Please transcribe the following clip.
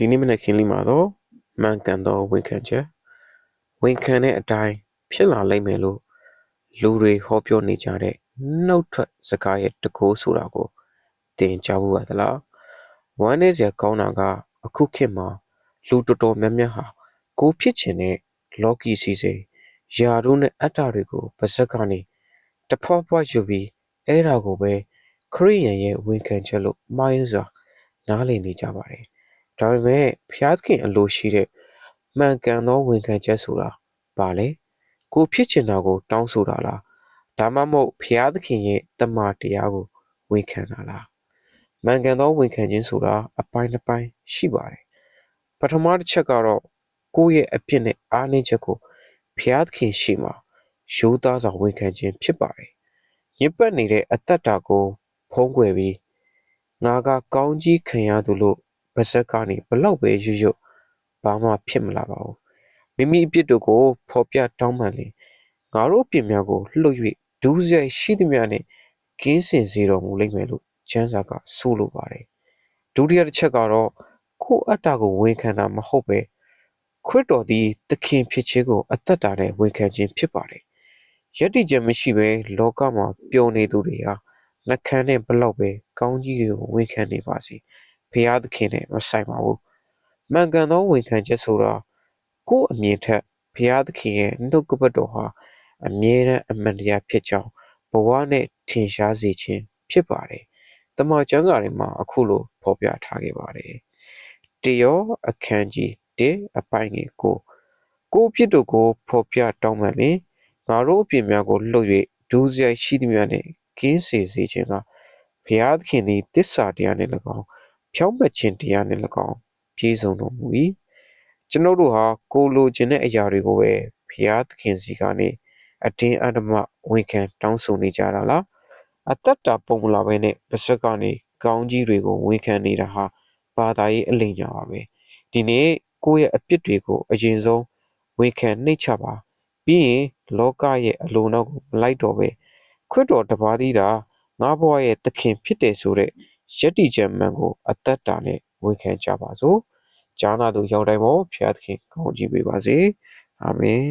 ဒီနေ့မနေ့ခင်းလေးမှာတော့မှန်ကန်သောဝန်ခံချက်ဝန်ခံတဲ့အတိုင်းဖြစ်လာလိမ့်မယ်လို့လူတွေဟောပြောနေကြတဲ့နှုတ်ထွက်စကားရဲ့တကူဆိုတာကိုသင်ကြားဖို့ပါသလားဝမ်းနေစရာကောင်းတာကအခုခေတ်မှာလူတော်တော်များများဟာကိုဖြစ်ချင်တဲ့လော်ကီစီစိယာတို့နဲ့အတ္တတွေကိုပါဇက်ကနေတဖွာဖွာယူပြီးအဲ့ဒါကိုပဲခရိယန်ရဲ့ဝန်ခံချက်လို့မှားယွင်းစွာနားလည်နေကြပါတယ်ဒါပေမဲ့ဖျားသခင်အလိုရှိတဲ့မှန်ကန်သောဝန်ခံချက်ဆိုတာဘာလဲကိုဖြစ်ချင်တာကိုတောင်းဆိုတာလားဒါမှမဟုတ်ဖျားသခင်ရဲ့တမန်တရားကိုဝန်ခံတာလားမှန်ကန်သောဝန်ခံခြင်းဆိုတာအပိုင်းတစ်ပိုင်းရှိပါတယ်ပထမတစ်ချက်ကတော့ကိုယ့်ရဲ့အပြစ်နဲ့အားနည်းချက်ကိုဖျားသခင်ရှိမှရိုးသားစွာဝန်ခံခြင်းဖြစ်ပါတယ်ညစ်ပတ်နေတဲ့အတ္တတာကိုဖုံးကွယ်ပြီးငါကကောင်းကြီးခံရသူလို့ပါဇက်ကနေဘလောက်ပဲရွရွဘာမှဖြစ်မလာပါဘူးမိမိအပြစ်တို့ကိုဖော်ပြတောင်းပန်လေငါတို့အပြစ်များကိုလှုပ်၍ဒုစရိုက်ရှိသမျှနဲ့ကင်းစင်စေတော်မူလိမ့်မယ်လို့ကျမ်းစာကဆိုလိုပါတယ်ဒုတိယတစ်ချက်ကတော့ကိုယ့်အတ္တကိုဝန်ခံတာမဟုတ်ပဲခရစ်တော်သည်သခင်ဖြစ်ခြင်းကိုအသက်တာနဲ့ဝန်ခံခြင်းဖြစ်ပါတယ်ယက်တိချက်မရှိပဲလောကမှာပျော်နေသူတွေဟာနှကန်းနဲ့ဘလောက်ပဲကောင်းကြီးတွေကိုဝန်ခံနေပါစေဖျားသခင်နဲ့မဆိုင်ပါဘူးမှန်ကန်သောဝန်ခံချက်ဆိုတာကိုယ့်အမြင်ထက်ဘုရားသခင်ရဲ့နှုတ်ကပတ်တော်ဟာအမြဲတမ်းအမှန်တရားဖြစ်ကြောင်းဘဝနဲ့ထင်ရှားစေခြင်းဖြစ်ပါတယ်။တမန်ကျမ်းစာတွေမှာအခုလိုဖော်ပြထားခဲ့ပါတယ်။တယောအခန်းကြီး1အပိုင်းငယ်ကိုပြစ်တို့ကိုဖော်ပြတောင်းပန်လင်ငါတို့အပြစ်များကိုလှုပ်၍ဒုစရိုက်ရှိသည်များနှင့်ကင်းစေစေခြင်းကဘုရားသခင်သည်တစ္ဆာတရားနှင့်၎င်းဖြောင့်မတ်ခြင်းတရားနှင့်၎င်းပြည့်စုံတော်မူ၏ကျွန်ုပ်တို့ဟာကိုလိုချင်တဲ့အရာတွေကိုပဲဘုရားသခင်စီကနေအတင်းအဓမ္မဝန်ခံတောင်းဆိုနေကြတာလားအတ္တတာပုံမလာပဲနဲ့ပါဇက်ကနေကောင်းကြီးတွေကိုဝန်ခံနေတာဟာဘာသာရေးအလိမ်ညာပါပဲဒီနေ့ကိုယ့်ရဲ့အပြစ်တွေကိုအရင်ဆုံးဝန်ခံနှိပ်ချပါပြီးရင်လောကရဲ့အလိုနောက်ကိုမလိုက်တော့ပဲခရစ်တော်တပါးသီးသာငါဘဝရဲ့သခင်ဖြစ်တယ်ဆိုတဲ့ယက်တိချက်မှန်ကိုအသက်တာနဲ့ဝန်ခံကြပါစို့ကြားနာသူရောက်တိုင်းပေါ်ဖျားသခင်ကောင်းချီးပေးပါစေအာမင်